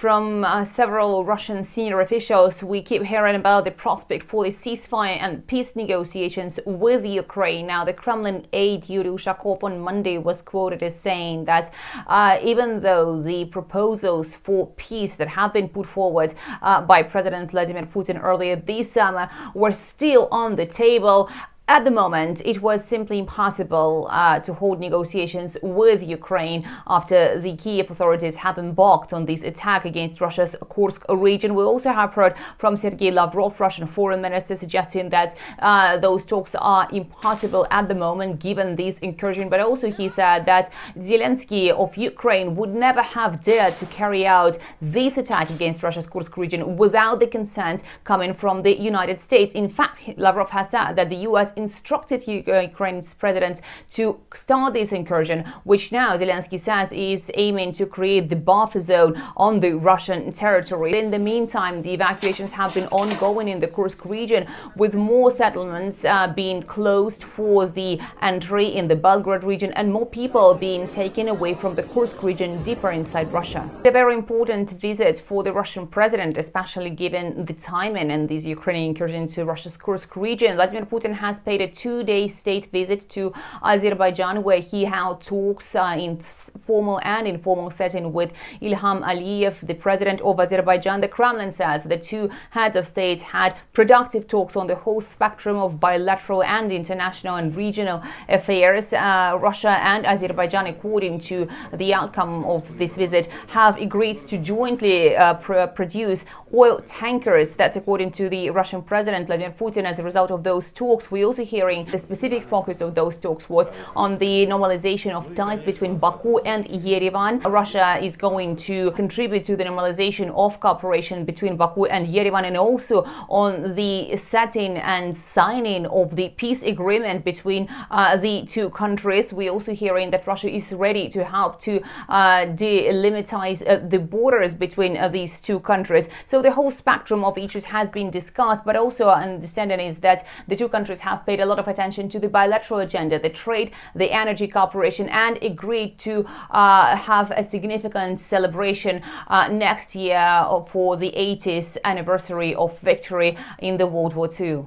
from several Russian senior officials. We keep hearing about the prospect for the ceasefire and peace negotiations with Ukraine. Now, the Kremlin aide Yuri Ushakov on Monday was quoted as saying that even though the proposals for peace that have been put forward by President Vladimir Putin earlier this summer were still on the table, at the moment, it was simply impossible to hold negotiations with Ukraine after the Kiev authorities have embarked on this attack against Russia's Kursk region. We also have heard from Sergei Lavrov, Russian foreign minister, suggesting that those talks are impossible at the moment given this incursion. But also he said that Zelensky of Ukraine would never have dared to carry out this attack against Russia's Kursk region without the consent coming from the United States. In fact, Lavrov has said that the U.S. instructed Ukraine's president to start this incursion, which now Zelensky says is aiming to create the buffer zone on the Russian territory. In the meantime, the evacuations have been ongoing in the Kursk region, with more settlements being closed for the entry in the Belgorod region and more people being taken away from the Kursk region deeper inside Russia. A very important visit for the Russian president, especially given the timing and this Ukrainian incursion into Russia's Kursk region. Vladimir Putin has paid a 2-day state visit to Azerbaijan, where he held talks in formal and informal setting with Ilham Aliyev, the president of Azerbaijan. The Kremlin says the two heads of state had productive talks on the whole spectrum of bilateral and international and regional affairs. Russia and Azerbaijan, according to the outcome of this visit, have agreed to jointly produce oil tankers. That's according to the Russian president Vladimir Putin. As a result of those talks, we also hearing the specific focus of those talks was on the normalization of ties between Baku and Yerevan. Russia is going to contribute to the normalization of cooperation between Baku and Yerevan, and also on the setting and signing of the peace agreement between the two countries. We're also hearing that Russia is ready to help to delimitize the borders between these two countries. So the whole spectrum of issues has been discussed, but also our understanding is that the two countries have paid a lot of attention to the bilateral agenda, the trade, the energy cooperation, and agreed to have a significant celebration next year for the 80th anniversary of victory in the World War II.